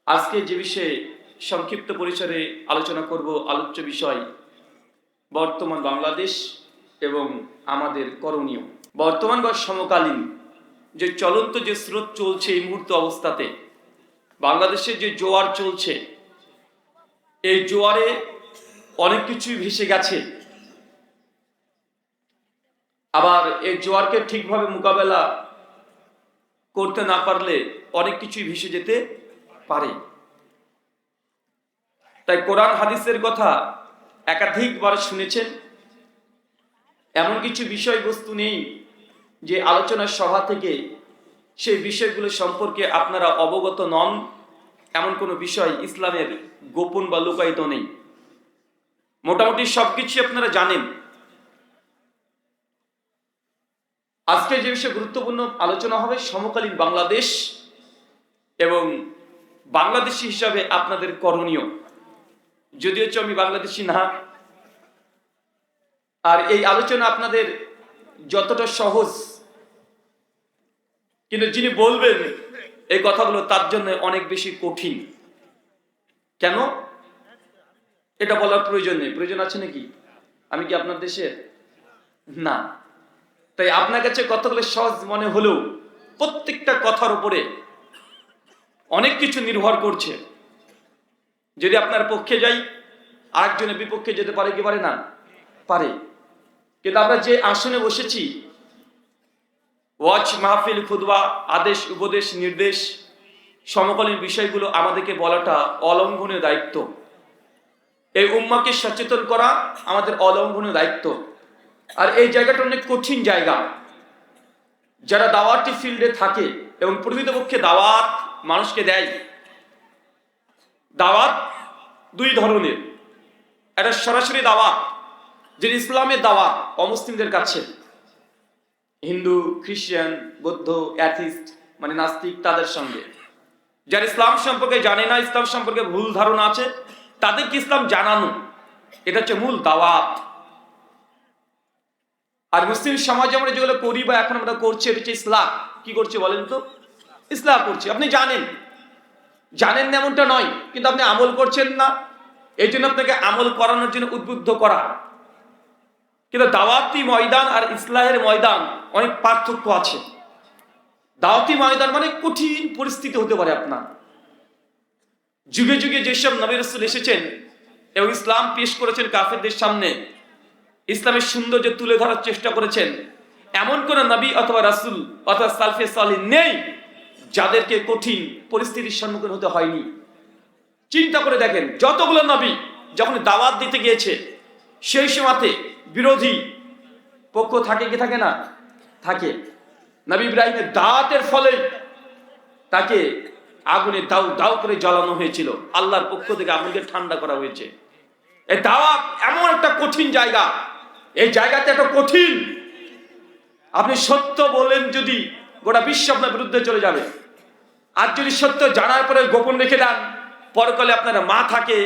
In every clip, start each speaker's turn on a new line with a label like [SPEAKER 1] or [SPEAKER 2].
[SPEAKER 1] আজকে যে বিষয়ে সংক্ষিপ্ত পরিসরে আলোচনা করব, আলোচ্য বিষয় বর্তমান বাংলাদেশ এবং আমাদের করণীয়। বর্তমান বা সমকালীন যে চলন্ত যে স্রোত চলছে এই মুহূর্ত অবস্থাতে, বাংলাদেশে যে জোয়ার চলছে, এই জোয়ারে অনেক কিছুই ভেসে গেছে। আবার এই জোয়ারকে ঠিকভাবে মোকাবেলা করতে না পারলে অনেক কিছুই ভেসে যেতে পারে। তাই কোরআন হাদিসের কথা একাধিকবার শুনেছেন। এমন কিছু বিষয়বস্তু নেই যে আলোচনার সভা থেকে সেই বিষয়গুলো সম্পর্কে আপনারা অবগত নন, এমন কোনো বিষয় ইসলামের গোপন বা লুকায়িত নেই। মোটামুটি সবকিছু আপনারা জানেন। আজকে যে বিষয়ে গুরুত্বপূর্ণ আলোচনা হবে সমকালীন বাংলাদেশ এবং বাংলাদেশী হিসাবে আপনাদের করণীয়। যদিও আমি বাংলাদেশী না, আর এই আলোচনা আপনাদের যতটা সহজ, কিন্তু যিনি বলবেন এই কথাগুলো তার জন্য অনেক বেশি কঠিন। কেন? এটা বলার প্রয়োজন নেই। প্রয়োজন আছে নাকি? আমি কি আপনার দেশের না? তাই আপনার কাছে কথাগুলো সহজ মনে হলেও প্রত্যেকটা কথার উপরে অনেক কিছু নির্ভর করছে। যদি আপনার পক্ষে যাই, আরেকজনের বিপক্ষে যেতে পারে কি পারে না? পারে। কিন্তু আমরা যে আসনে বসেছি, ওয়াজ মাহফিল, খুতবা, আদেশ, উপদেশ, নির্দেশ, সমকালীন বিষয়গুলো আমাদেরকে বলাটা অলঙ্ঘনীয় দায়িত্ব। এই উম্মাকে সচেতন করা আমাদের অলঙ্ঘনীয় দায়িত্ব। আর এই জায়গাটা অনেক কঠিন জায়গা। যারা দাওয়াতি ফিল্ডে থাকে এবং প্রকৃতপক্ষে দাওয়াত মানুষকে দেয়, দাওয়াত দুই ধরনের। একটা সরাসরি দাওয়াত, যে ইসলামের দাওয়াত অমুসলিমদের কাছে, হিন্দু, খ্রিস্টান, বৌদ্ধ, অ্যাথিস্ট মানে নাস্তিক, তাদের সঙ্গে। যারা ইসলাম সম্পর্কে জানে না, ইসলাম সম্পর্কে ভুল ধারণা আছে, তাদেরকে ইসলাম জানানো, এটা হচ্ছে মূল দাওয়াত। আর মুসলিম সমাজে আমরা যেগুলো করি বা এখন আমরা করছি, এটা হচ্ছে ইসলাম। কি করছি বলেন তো? ইসলাম করছি। আপনি জানেন না এমনটা নয়, কিন্তু আপনি আমল করছেন না। এই জন্য আপনাকে আমল করানোর জন্য উদ্বুদ্ধ করা। কিন্তু দাওয়াতি ময়দান আর ইসলাহের ময়দান অনেক পার্থক্য আছে। দাওয়াতি ময়দান মানে কঠিন পরিস্থিতি হতে পারে আপনার। যুগে যুগে যেসব নবী রাসূল এসেছেন এবং ইসলাম পেশ করেছেন কাফেরদের সামনে, ইসলামের সৌন্দর্য তুলে ধরার চেষ্টা করেছেন, এমন কোন নবী অথবা রাসূল অথবা সালফে সালিহ নেই যাদেরকে কঠিন পরিস্থিতির সম্মুখীন হতে হয়নি। চিন্তা করে দেখেন, যতগুলো নবী যখন দাওয়াত দিতে গিয়েছে, সেই সময়তে বিরোধী পক্ষ থাকে কি থাকে না? থাকে। নবী ইব্রাহিমের দাওয়াতের ফলে তাকে আগুনে দাউ দাউ করে জ্বালানো হয়েছিল। আল্লাহর পক্ষ থেকে আগুনকে ঠান্ডা করা হয়েছে। এই দাওয়াত এমন একটা কঠিন জায়গা, এই জায়গাতে একটা কঠিন। আপনি সত্য বলেন যদি, গোটা বিশ্ব আপনার বিরুদ্ধে চলে যাবে। আর যদি সত্য জানার পরে গোপন রেখে দেন, পরকালে আপনার মা থাকে,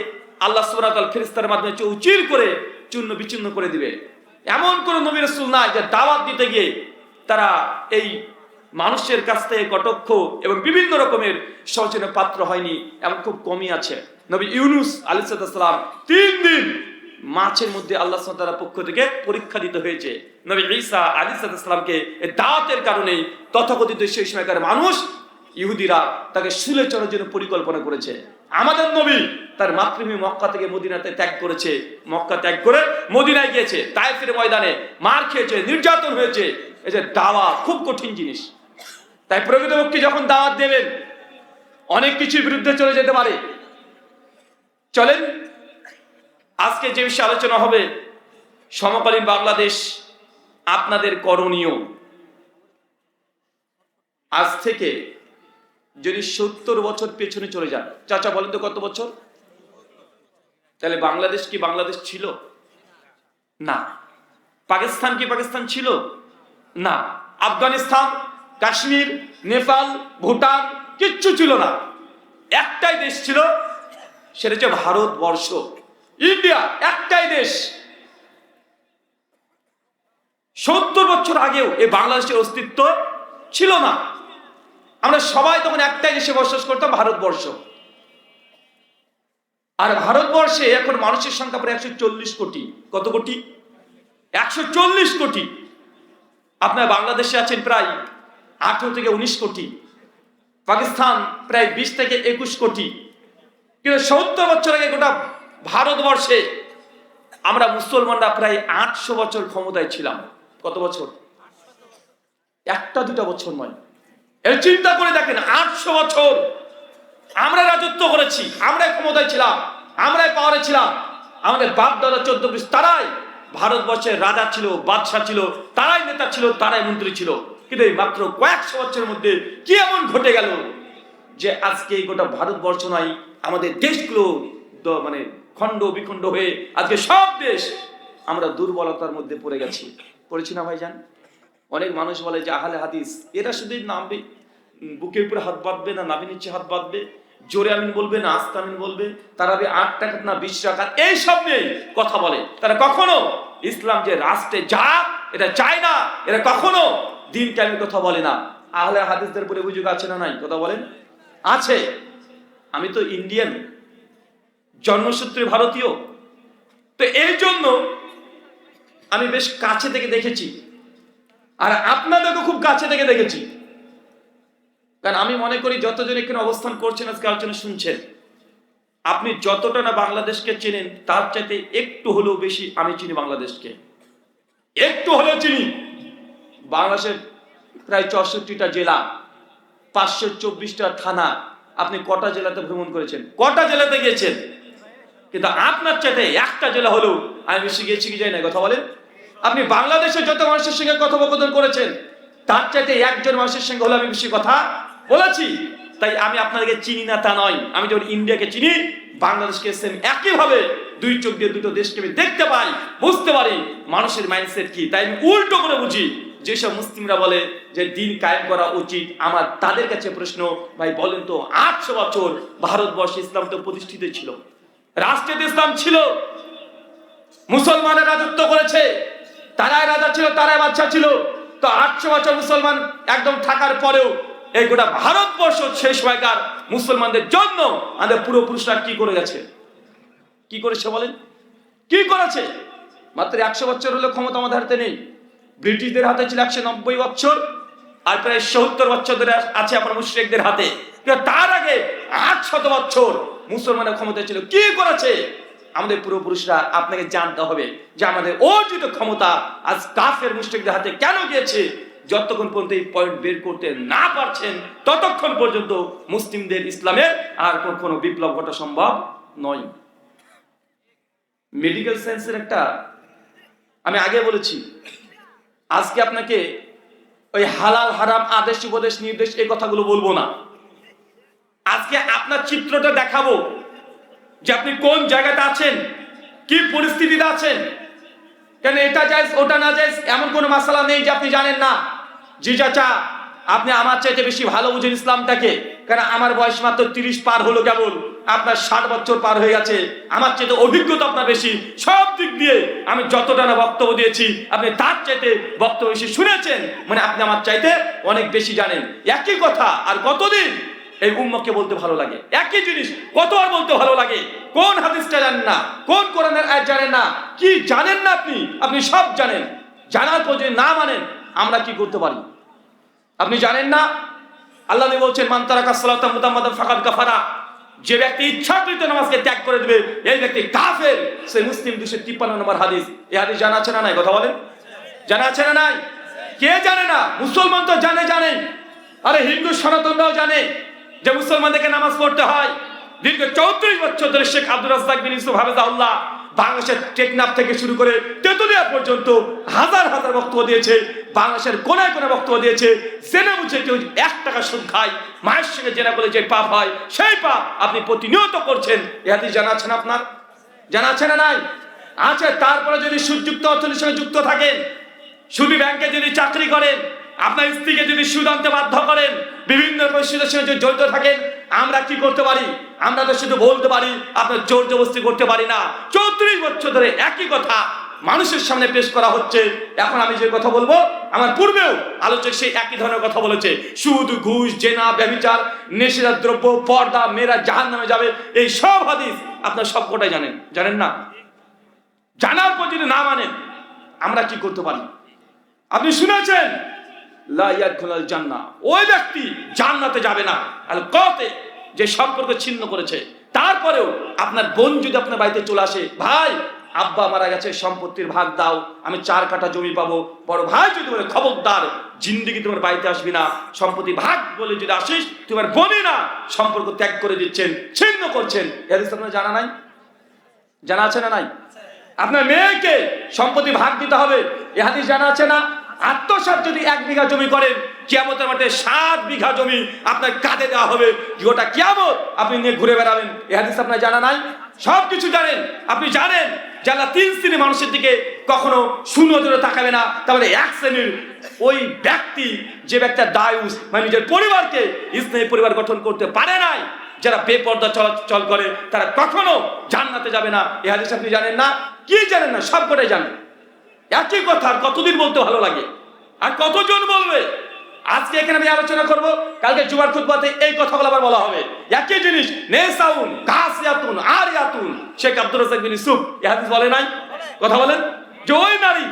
[SPEAKER 1] আল্লাহ সুবহানাহু ওয়া তাআলা ফেরেশতার মাধ্যমে চৌচির করে চূর্ণ বিচূর্ণ করে দিবে। এমন কোন নবী রাসূল নাই যে দাওয়াত দিতে গিয়ে তারা এই মানুষের কাছ থেকে কটাক্ষ এবং বিভিন্ন রকমের সমালোচনার পাত্র হয়নি, এমন খুব কমই আছে। নবী ইউনূস আলাইহিস সালাম 3 দিন মাছের মধ্যে আল্লাহ সুবহানাহু ওয়া তাআলার পক্ষ থেকে পরীক্ষা দিতে হয়েছে। নবী ঈসা আলাইহিস সালামকে এই দাওয়াতের কারণে তথাকথিত সেই সময়কার মানুষ, ইহুদিরা তাকে শুলে চড়ার জন্য পরিকল্পনা করেছে। আমাদের নবী তার মাতৃভূমি মক্কা থেকে মদিনাতে ত্যাগ করেছে, মক্কা ত্যাগ করে মদিনায় গিয়েছে, তায়েফের ময়দানে মার খেয়েছে, নির্যাতন হয়েছে। এই যে দাওয়াত খুব কঠিন জিনিস। তাই প্রকৃতপক্ষে যখন দাওয়াত দেবেন, অনেক কিছুর বিরুদ্ধে চলে যেতে পারে। চলেন আজকে যে বিষয়ে আলোচনা হবে, সমকালীন বাংলাদেশ, আপনাদের করণীয়। আজ থেকে যদি 70 বছর পেছনে চলে যান, চাচা বলেন তো কত বছর? তাহলে বাংলাদেশ কি বাংলাদেশ ছিল? না। পাকিস্তান কি পাকিস্তান ছিল? না। আফগানিস্তান, কাশ্মীর, নেপাল, ভুটান কিচ্ছু ছিল না। একটাই দেশ ছিল, সেটা হচ্ছে ভারতবর্ষ, ইন্ডিয়া, একটাই দেশ। 70 বছর আগেও এই বাংলাদেশের অস্তিত্ব ছিল না। আমরা সবাই তখন একটাই দেশে বসবাস করতাম, ভারতবর্ষ। আর ভারতবর্ষে এখন মানুষের সংখ্যা প্রায় 140 কোটি। কত কোটি? 140 কোটি। আপনার বাংলাদেশে আছেন প্রায় 18 থেকে 19 কোটি, পাকিস্তান প্রায় 20 থেকে 21 কোটি। কিন্তু 70 বছর আগে গোটা ভারতবর্ষে আমরা মুসলমানরা প্রায় 800 বছর ক্ষমতায় ছিলাম। কত বছর? একটা দুটা বছর নয়, এর চিন্তা করে দেখেন। 800 বছর আমরা রাজত্ব করেছি, আমরাই ক্ষমতায় ছিলাম, আমরাই পাওয়ারে ছিলাম। আমাদের বাপ দাদা 14 পুরুষ তারাই ভারতবর্ষের রাজা ছিল, বাদশাহ ছিল, তারাই নেতা ছিল, তারাই মন্ত্রী ছিল। কিন্তু এই মাত্র কয়েকশো বছরের মধ্যে কি এমন ঘটে গেল যে আজকে এই গোটা ভারতবর্ষ নয়, আমাদের দেশগুলো মানে খণ্ড বিখণ্ড হয়ে আজকে সব দেশ আমরা দুর্বলতার মধ্যে পড়ে গেছি। পড়েছি না ভাইজান? অনেক মানুষ বলে যে আহলে হাদিস এরা শুধু নামবে, বুকের উপরে হাত বাঁধবে না নাভি নিচে হাত বাঁধবে, জোরে আমিন বলবে না আস্তে আমিন বলবে, তারা 8 টাকা না 20 টাকা এইসব নিয়ে কথা বলে। তারা কখনো ইসলাম যে রাষ্ট্রে যা এটা চায় না, এরা কখনো দিন কায়েমের কথা বলে না। আহলে হাদিসদের উপরে অভিযোগ আছে না নাই? কথা বলেন। আছে। আমি তো ইন্ডিয়ান, জন্মসূত্রে ভারতীয়, তো এই জন্য আমি বেশ কাছে থেকে দেখেছি, আর আপনাদেরকে খুব কাছে থেকে দেখেছি। কারণ আমি মনে করি যতজন এখানে অবস্থান করছেন, আজকে আলোচনা শুনছেন, আপনি যতটা না বাংলাদেশকে চেনেন তার চাইতে একটু হলেও বেশি আমি চিনি বাংলাদেশকে, একটু হলেও চিনি। বাংলাদেশের প্রায় 64টা জেলা, 524টা থানা। আপনি কটা জেলাতে ভ্রমণ করেছেন? কটা জেলাতে গিয়েছেন? কিন্তু আপনার চাইতে একটা জেলা হলেও আমি বেশি গিয়েছি কি যাই না? কথা বলেন। আপনি বাংলাদেশের যত মানুষের সঙ্গে কথোপকথন করেছেন তার চাইতে একজন মানুষের সঙ্গে হলে আমি বেশি কথা বলেছি। তাই আমি আপনাদেরকে চিনি না তা নয়, আমি যখন ইন্ডিয়াকে চিনি, বাংলাদেশকে সেম একইভাবে দুই চোখ দিয়ে দুটো দেশকে আমি দেখতে পাই, বুঝতে পারি মানুষের মাইন্ডসেট কি। তাই আমি উল্টো করে বুঝি। যেসব মুসলিমরা বলে যে দিন কায়েম করা উচিত, আমার তাদের কাছে প্রশ্ন, ভাই বলেন তো 800 বছর ভারতবর্ষে ইসলাম তো প্রতিষ্ঠিত ছিল, রাষ্ট্রের ইসলাম ছিল, মুসলমানের রাজত্ব করেছে, তারাই রাজা ছিল, তারাই বাদশা ছিল। তো 800 বছর মুসলমান একদম থাকার পরেও এই গোটা ভারতবর্ষ সেই সময়কার মুসলমানদের জন্য আমাদের পূর্বপুরুষরা কি করে গেছে? কি করেছে বলেন? কি করেছে? মাত্র 100 বছর হলো ক্ষমতা আমাদের হাতে নেই। ব্রিটিশদের হাতে ছিল 190 বছর, আর প্রায় 70 বছর ধরে আছে আপনার মুশরিকদের হাতে। তার আগে 800 বছর মুসলমানের ক্ষমতা ছিল। কি করেছে আমাদের পূর্বপুরুষরা? আপনাকে জানতে হবে যে আমাদের অর্জিত ক্ষমতা আজ কাফের মুশরিকদের হাতে কেন গিয়েছে। যতক্ষণ পর্যন্ত এই পয়েন্ট বের করতে না পারছেন ততক্ষণ পর্যন্ত মুসলিমদের ইসলামের আর কখনো বিপ্লব ঘটা সম্ভব নয়। মেডিকেল সায়েন্সের একটা আমি আগে বলেছি, আজকে আপনাকে ওই হালাল হারাম আদেশ উপদেশ নির্দেশ এই কথাগুলো বলবো না। আজকে আপনার চিত্রটা দেখাবো যে আপনি কোন জায়গাতে আছেন, কি পরিস্থিতিতে আছেন। কেন এটা জায়েজ ওটা না জায়েজ এমন কোনো মাসালা নেই যে আপনি জানেন না। জি চাচা, আপনি আমার চাইতে বেশি ভালো বুঝেন ইসলামটাকে, কারণ আমার বয়স মাত্র 30 পার হলো কেবল, আপনার 60 বছর পার হয়ে গেছে। আমার চাইতে অভিজ্ঞতা আপনার বেশি সব দিক দিয়ে। আমি যতটা না বক্তব্য দিয়েছি আপনি তার চাইতে বক্তব্য বেশি শুনেছেন, মানে আপনি আমার চাইতে অনেক বেশি জানেন। একই কথা আর কতদিন এই উম্মতকে বলতে ভালো লাগে? একই জিনিস কতবার বলতে ভালো লাগে? কোন হাদিসটা জানেন না, কোন কোরআনের আয়াত জানেন না, কি জানেন না আপনি? আপনি সব জানেন, জানার পর যদি না মানেন আমরা কি করতে পারি? আপনি জানেন না আল্লাহ নবী বলছেন মান তারাকা সালাতা মুতাম্মাদান ফাকাদ কাফারা, যে ব্যক্তি ইচ্ছাকৃত নামাজকে ত্যাগ করে দিবে এই ব্যক্তি কাফের। সে মুসলিম 253 নম্বর হাদিস। এই হাদিস জানা আছে না নাই? কথা বলেন। জানা আছে না নাই? কে জানে না? মুসলমান তো জানে। আরে হিন্দু সনাতনরাও জানে যে মুসলমানদেরকে নামাজ পড়তে হয়। দীর্ঘ 34 বছর ধরে শেখ আব্দুর রাজ্জাক বিন ইউসুফ হাফেজাহুল্লাহ বাংলাদেশের টেকনাফ থেকে শুরু করে তেতুলিয়া পর্যন্ত হাজার হাজার বক্তব্য দিয়েছে, বাংলাদেশের কোনায় কোনায় বক্তব্য দিয়েছে। জেনে বুঝে কেউ 1 টাকা সুদ খায়, মায়ের সঙ্গে জেনা করলে যে পাপ হয় সেই পাপ আপনি প্রতিনিয়ত করছেন। এ হাদিস জানা আছে না আপনার? জানা আছে না নাই? আছে। তারপরে যদি সুদযুক্ত অর্থনীতির সঙ্গে যুক্ত থাকেন, সুদী ব্যাংকে যদি চাকরি করেন, আপনার স্ত্রীকে যদি সুদ আনতে বাধ্য করেন, বিভিন্ন পরিস্থিতির সঙ্গে যদি জড়িত থাকেন, আমরা কি করতে পারি? আমরা তো শুধু বলতে পারি, আপনার জোর জবরদস্তি করতে পারি না। 34 বছর ধরে একই কথা মানুষের সামনে পেশ করা হচ্ছে। এখন আমি যে কথা বলবো, আমার পূর্বেও আলোচক সেই একই ধরনের কথা বলেছে। সুদ, ঘুষ, জেনা, ব্যভিচার, নেশাদার দ্রব্য, পর্দা, মেয়েরা জাহান্নামে যাবে, এই সব হাদিস আপনার সবকটাই জানেন। জানেন না? জানার পর যদি না মানেন, আমরা কি করতে পারি? আপনি শুনেছেন লা ইয়াদখুলুল জান্নাহ, ওই ব্যক্তি জান্নাতে যাবে না। আল কতে, যে সম্পর্ক ছিন্ন করেছে। তারপরেও আপনার বোন যদি আপনার বাড়িতে চলে আসে, ভাই আব্বা মারা গেছে, সম্পত্তির ভাগ দাও, আমি 4 কাঠা জমি পাবো। বড় ভাই যদি বলে খবরদার, জিন্দেগি তোমার বাড়িতে আসবি না, সম্পত্তি ভাগ বলে যদি আসিস, তোমার বোনই না, সম্পর্ক ত্যাগ করে দিচ্ছেন, ছিন্ন করছেন। এই হাদিস আপনার জানা নাই? জানা আছে না নাই? আপনার মেয়েকে সম্পত্তি ভাগ দিতে হবে, এই হাদিস জানা আছে না? আত্মসাৎ যদি 1 বিঘা জমি করেন, কিয়ামতের মাঠে 7 বিঘা জমি আপনার কাঁধে দেওয়া হবে, গোটা কিয়ামত আপনি নিয়ে ঘুরে বেড়াবেন। এই হাদিস আপনার জানা নাই? সবকিছু জানেন। আপনি জানেন যে আল্লাহ 3 শ্রেণীর মানুষের দিকে কখনো সুনজরে তাকাবে না। তাহলে 1 শ্রেণীর ওই ব্যক্তি, যে ব্যক্তি দায়ুস, মানে নিজের পরিবারকে ইসলামী পরিবার গঠন করতে পারে নাই, যারা বেপর্দা চলাচল করে, তারা কখনো জান্নাতে যাবে না। এই হাদিস আপনি জানেন না? কি জানেন না? সবকটাই জানেন। একই কথা আর কতদিন বলতে ভালো লাগে, আর কতজন বলবে? আজকে এখানে আমি আলোচনা করব, কালকে জুমার খুতবাতে এই কথাগুলো আবার বলা হবে। একই জিনিস, নেসাউন কাসিয়াতুন আরিয়াতুন, শেখ আব্দুর রাজ্জাক বিন ইউসুফ এই হাদিস বলে নাই? কথা বলেন। যে ওই নারী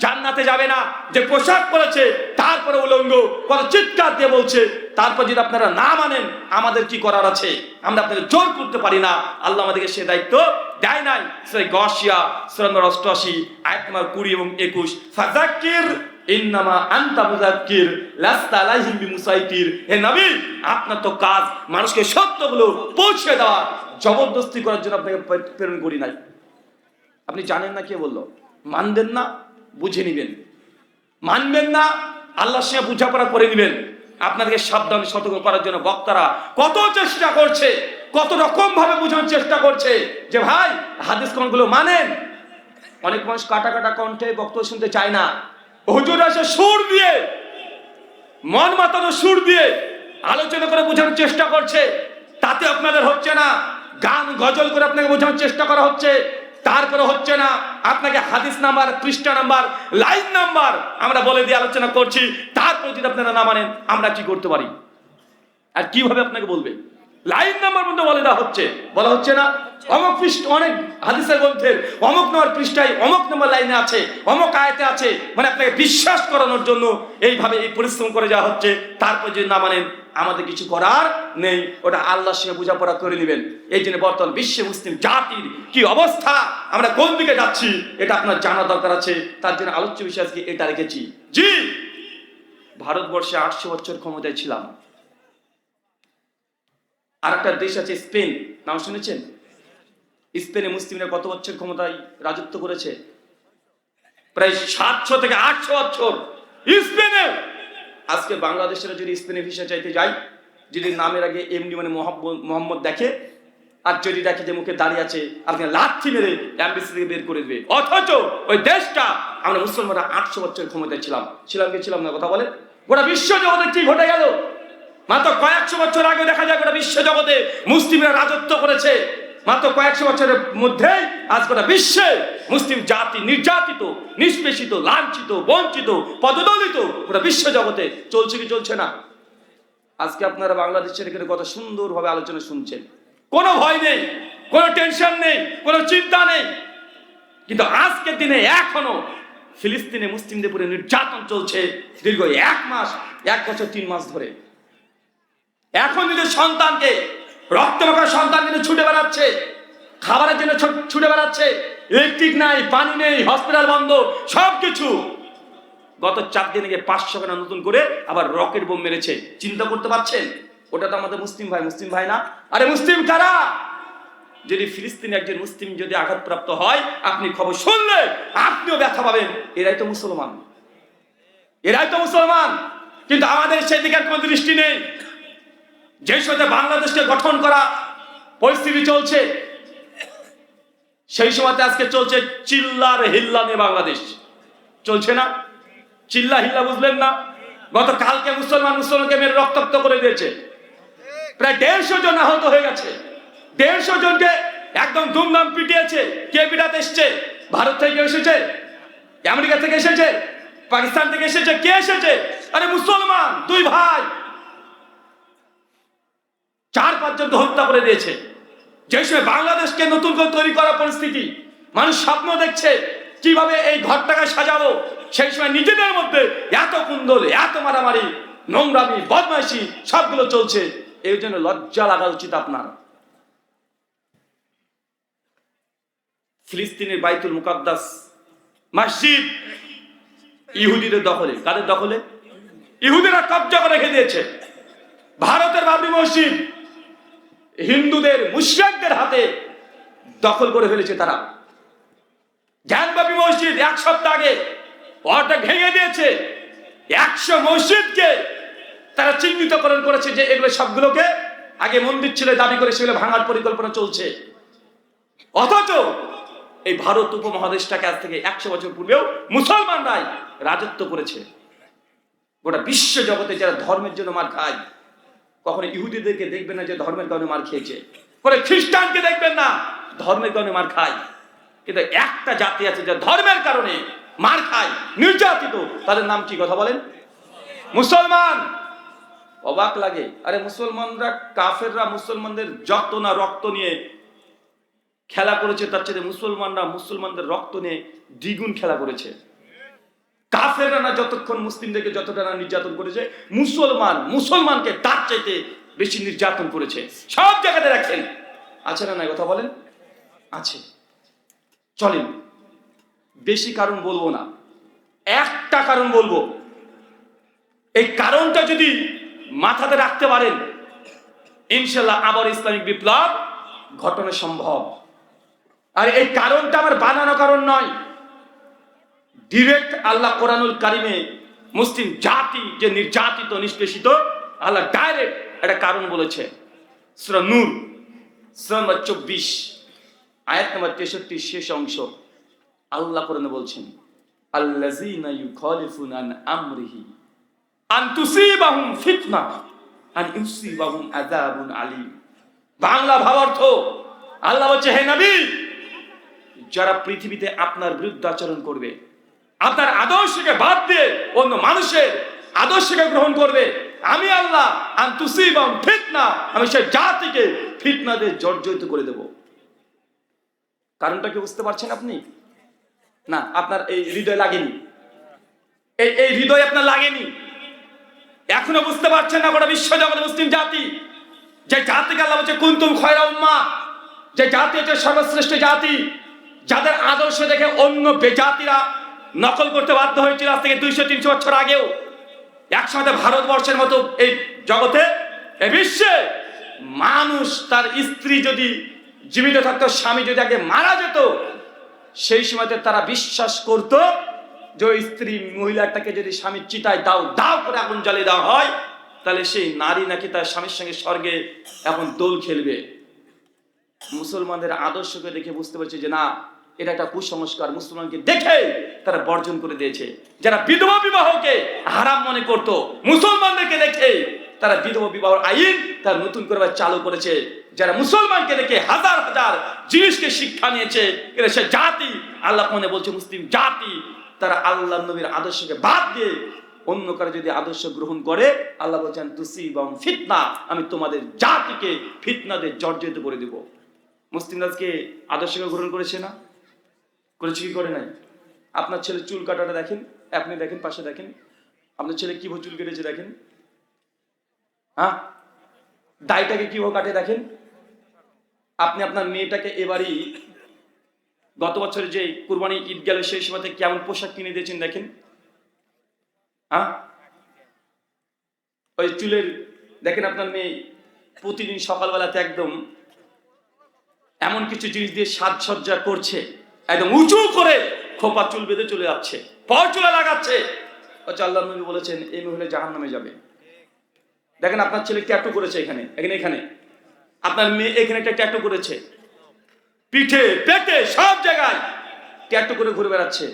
[SPEAKER 1] জান্নাতে যাবে না যে পোশাক পরেছে, তারপরে উলঙ্গ, কত চিৎকার দিয়ে বলছে। তারপর যদি আপনারা না মানেন, আমাদের কি করার আছে? আমরা আপনাকে জোর করতে পারি না। আল্লাহ আমাদেরকে সে দায়িত্ব দেয় নাই। সূরা গাশিয়া সূরা নম্বর 88 আয়াত নম্বর 20 এবং 21, ফাযাক্কির ইন্নামা আনতা মুযাক্কির লাস্তা আলাইহিম বিমুসাইতির। হে নবী, আপনার তো কাজ মানুষকে সত্যগুলো পৌঁছে দেওয়া, জবরদস্তি করার জন্য আপনাকে প্রেরণ করি নাই। আপনি জানেন না কে বললো? মানবেন না, বুঝে নিবেন। মানবেন না, আল্লাহর সঙ্গে বোঝাপড়া করে নিবেন। আপনাদেরকে সাবধান সতর্ক করার জন্য বক্তারা কত চেষ্টা করছে, কত রকম ভাবে বোঝানোর চেষ্টা করছে যে ভাই হাদিস কোনগুলো মানেন। অনেক মানুষ কাটা কাটা কণ্ঠে বক্তব্য শুনতে চায় না। হুজুর আসে সুর দিয়ে, মন মাতানো সুর দিয়ে আলোচনা করে বোঝানোর চেষ্টা করছে, তাতে আপনাদের হচ্ছে না। গান গজল করে আপনাকে বোঝানোর চেষ্টা করা হচ্ছে, তারপরে হচ্ছে না। আপনাকে হাদিস নাম্বার, পৃষ্ঠা নাম্বার, লাইন নাম্বার আমরা বলে দিয়ে আলোচনা করছি, তারপরে যদি আপনারা না মানেন, আমরা কি করতে পারি? আর কিভাবে আপনাকে বলবে? লাইন নাম্বার মধ্যে বলে দেওয়া হচ্ছে, বলা হচ্ছে না অমুক পৃষ্ঠা, অনেক হাদিসের গ্রন্থের অমুক নম্বর পৃষ্ঠায় অমুক নম্বর লাইনে আছে, অমুক আয়াতে আছে, মানে আপনাকে বিশ্বাস করানোর জন্য এইভাবে এই পরিশ্রম করে যাওয়া হচ্ছে। তারপর যদি না মানেন, আমাদের কিছু করার নেই, ওটা আল্লাহর সঙ্গে বোঝাপড়া করে নেবেন। এই জন্য বর্তমান বিশ্বে মুসলিম জাতির কি অবস্থা, আমরা কোন দিকে যাচ্ছি, এটা আপনার জানা দরকার আছে। তার জন্য আলোচ্য বিষয় আজকে এটা রেখেছি। জি, ভারতবর্ষে 800 বছর ক্ষমতায় ছিলাম। আর একটা দেশ আছে স্পেন, নাম শুনেছেন? স্পেনে মুসলিমরা কত বছর ক্ষমতায় রাজত্ব করেছে? প্রায় 700 থেকে 800 বছর স্পেনে। আজকে বাংলাদেশের যদি স্পেনে ভিসা চাইতে যাই, যদি নামের আগে এমডি মানে মোহাম্মদ দেখে, আর যদি দেখে যে মুখে দাঁড়িয়ে আছে, আপনি লাথি মেরে এমবিসি থেকে বের করে দেবে। অথচ ওই দেশটা আমরা মুসলমানরা 800 বছর ক্ষমতায় ছিলাম কি ছিলাম না? কথা বলে। গোটা বিশ্ব জগতে কি ঘটে গেল? মাত্র কয়েকশো বছর আগে দেখা যায় গোটা বিশ্ব জগতে মুসলিমরা রাজত্ব করেছে। মাত্র কয়েকশো বছরের মধ্যেই আজ গোটা বিশ্বে মুসলিম জাতি নির্যাতিত, নিষ্পেষিত, লাঞ্ছিত, বঞ্চিত, পদদলিত গোটা বিশ্ব জগতে। চলছে কি চলছে না? আজকে আপনারা বাংলাদেশের এখানে কত সুন্দরভাবে আলোচনা শুনছেন, কোনো ভয় নেই, কোনো টেনশন নেই, কোনো চিন্তা নেই। কিন্তু আজকের দিনে এখনো ফিলিস্তিনে মুসলিমদের উপরে নির্যাতন চলছে দীর্ঘ 1 মাস, 1 বছর 3 মাস ধরে। এখন নিজের সন্তানকে, রক্তমাখা সন্তানকে ছুটে বেড়াচ্ছে, খাবারের জন্য ছুটে বেড়াচ্ছে, ইলেকট্রিক নাই, পানি নেই, হসপিটাল বন্ধ, সবকিছু। গত 4 দিন আগে 500 খানা নতুন করে আবার রকেট বোম মেরেছে। চিন্তা করতে পারছেন? ওটা তো আমাদের মুসলিম ভাই না? আরে মুসলিম কারা? যদি ফিলিস্তিনে একজন মুসলিম যদি আঘাতপ্রাপ্ত হয়, আপনি খবর শুনলে আপনিও ব্যথা পাবেন। এরাই তো মুসলমান, এরাই তো মুসলমান। কিন্তু আমাদের সেদিকে কোনো দৃষ্টি নেই। যে সময় বাংলাদেশকে গঠন করা পরিস্থিতি চলছে, সেই সময়তে আজকে চলছে চিল্লার হিল্লা নিয়ে বাংলাদেশ চলছে না? চিল্লা হিল্লা বুঝলেন না? গত কালকে মুসলমানকে মেরে রক্তাক্ত করে দিয়েছে। প্রায় 150 জন আহত হয়ে গেছে। 150 জনকে একদম ধুমধাম পিটিয়েছে। কে পিটাতে এসছে? ভারত থেকে এসেছে, আমেরিকা থেকে এসেছে, পাকিস্তান থেকে এসেছে, কে এসেছে? আরে মুসলমান দুই ভাই 4-5 জনকে হত্যা করে দিয়েছে। যে সময় বাংলাদেশকে নতুন করে তৈরি করার পরিস্থিতি, মানুষ স্বপ্ন দেখছে কিভাবে এই ঘরটাকে সাজাবো, সেই সময় নিজেদের মধ্যে এত কুন্দল, এত মারামারি, নোংরামি, বদমাইশি সবগুলো চলছে। এই জন্য লজ্জা লাগা উচিত আপনার। ফিলিস্তিনের বাইতুল মুকাদ্দাস মসজিদ ইহুদিদের দখলে। কাদের দখলে? ইহুদিরা কব্জা করে রেখে দিয়েছে। ভারতের বাবরি মসজিদ হিন্দুদের, মুশরিকদের হাতে দখল করে ফেলেছে তারা। জ্ঞানবাপী মসজিদ 1 সপ্তাহ আগে ওটা ভেঙে দিয়েছে। 100 মসজিদকে তারা চিহ্নিতকরণ করেছে যে এগুলো সবগুলোকে আগে মন্দির ছিল দাবি করে সেগুলো ভাঙার পরিকল্পনা চলছে। অথচ এই ভারত উপমহাদেশটাকে আজ থেকে 100 বছর পূর্বেও মুসলমানরাই রাজত্ব করেছে। গোটা বিশ্ব জগতে যারা ধর্মের জন্য মার খায়, কখনো ইহুদিদেরকে দেখবেন না যে ধর্মের কারণে মার খেয়েছে, পরে খ্রিস্টানকে দেখবেন না ধর্মের কারণে মার খায়। কিন্তু একটা জাতি আছে যা ধর্মের কারণে মার খায়, নির্যাতিত, তাদের নাম কি? কথা বলেন। মুসলমান। অবাক লাগে, আরে মুসলমানরা, কাফেররা মুসলমানদের যত না রক্ত নিয়ে খেলা করেছে, তার চেয়ে মুসলমানরা মুসলমানদের রক্ত নিয়ে দ্বিগুণ খেলা করেছে। কাফেররা না যতক্ষণ মুসলিমদেরকে যতটা না নির্যাতন করেছে, মুসলমানকে তার চাইতে বেশি নির্যাতন করেছে। সব জায়গাতে রাখেন, আছে না নাই? কথা বলেন। আছে। চলেন, বেশি কারণ বলবো না, একটা কারণ বলবো। এই কারণটা যদি মাথাতে রাখতে পারেন, ইনশাল্লাহ আবার ইসলামিক বিপ্লব ঘটানো সম্ভব। আর এই কারণটা আমার বানানো কারণ নয়, ডিরেক্ট আল্লাহ কোরআনুল কারিমে মুসলিম জাতি যে নির্যাতিত, নিষ্পেষিত, আল্লাহ ডাইরেক্ট একটা কারণ বলেছে। সূরা নূর সূরা নম্বর 24 আয়াত নম্বর 63 শেষ অংশ আল্লাহ কোরআনে বলছেন, আল্লাযীনা ইউখালিফুনা আন আমরিহি আন তুসিবাহুম ফিতনা আন ইউসিবাহুম আযাবুন আলীম। বাংলা ভাবার্থ, আল্লাহ বলছে, হে নবী, যারা পৃথিবীতে আপনার বিরুদ্ধে আচরণ করবে, আপনার আদর্শকে বাদ দিয়ে অন্য মানুষের আদর্শকে গ্রহণ করবে, আমি আল্লাহ আন তুসিবাহুম ফিতনা, আমি সেই জাতিকে ফিতনা দিয়ে জর্জরিত করে দেব। কারণটা কি বুঝতে পারছেন আপনি? না, আপনার এই হৃদয় লাগেনি, এই হৃদয় আপনার লাগেনি, এখনো বুঝতে পারছেন না। গোটা বিশ্ব জগতে মুসলিম জাতি, যে জাতিকে আল্লাহ বলছে কুনতুম খায়রা উম্মাহ, যে জাতি হচ্ছে সর্বশ্রেষ্ঠ জাতি, যাদের আদর্শ দেখে অন্য বেজাতিরা নকল করতে বাধ্য হয়েছিল আজ থেকে 200-300 বছর আগেও। একসাথে ভারতবর্ষের মতো এই জগতে, এই বিশ্বে মানুষ তার স্ত্রী যদি জীবিত থাকতো, স্বামী যদি আগে মারা যেত, সেই সময়তে তারা বিশ্বাস করত যে ওই স্ত্রী মহিলাটাকে যদি স্বামীর চিতায় দাও করে আগুন জ্বালিয়ে দেওয়া হয়, তাহলে সেই নারী নাকি তার স্বামীর সঙ্গে স্বর্গে এখন দোল খেলবে। মুসলমানদের আদর্শকে দেখে বুঝতে পারছে যে না, এটা একটা কুসংস্কার। মুসলমানকে দেখে তারা বর্জন করে দিয়েছে। যারা বিধবা বিবাহকে হারাম মনে করত, মুসলমানদেরকে দেখে তারা বিধবা বিবাহ আইন তারা নতুন করে চালু করেছে। যারা মুসলমানকে দেখে হাজার হাজার জিনিসকে শিক্ষা নিয়েছে, এরা সে জাতি, আল্লাহ মনে বলছে মুসলিম জাতি, তারা আল্লাহ নবীর আদর্শকে বাদ দিয়ে অন্য কারো যদি আদর্শ গ্রহণ করে, আল্লাহ বলছেন তুসিবাহুম ফিতনা, আমি তোমাদের জাতিকে ফিতনা দিয়ে জর্জরিত করে দেব। মুসলিমরা আজকে আদর্শকে গ্রহণ করেছে না? করেছে কি করে নাই? আপনার ছেলে চুল কাটাটা দেখেন, আপনি দেখেন, পাশে দেখেন, আপনার ছেলে কিভাবে চুল কেটেছে দেখেন। হ্যাঁ, দাড়িটাকে কিভাবে কাটে দেখেন। আপনি আপনার মেয়েটাকে এবারই গত বছর যে কুরবানি ঈদ গেল সেই সময়তে কেমন পোশাক কিনে দিয়েছেন দেখেন। হ্যাঁ, ওই চুলের দেখেন, আপনার মেয়ে প্রতিদিন সকালবেলাতে একদম এমন কিছু জিনিস দিয়ে সাজসজ্জা করছে, একদম উঁচু করে খোপা চুল বেঁধে চলে যাচ্ছে, পর চুলা লাগাচ্ছে। আল্লাহ নবী বলেছেন এই মহিলা জাহান্নামে যাবে। দেখেন আপনার ছেলে ট্যাটু করেছে এখানে, আপনার মেয়ে এখানে একটা ট্যাটু করেছে, পিঠে পেটে সব জায়গায় ট্যাটু করে ঘুরে বেড়াচ্ছে।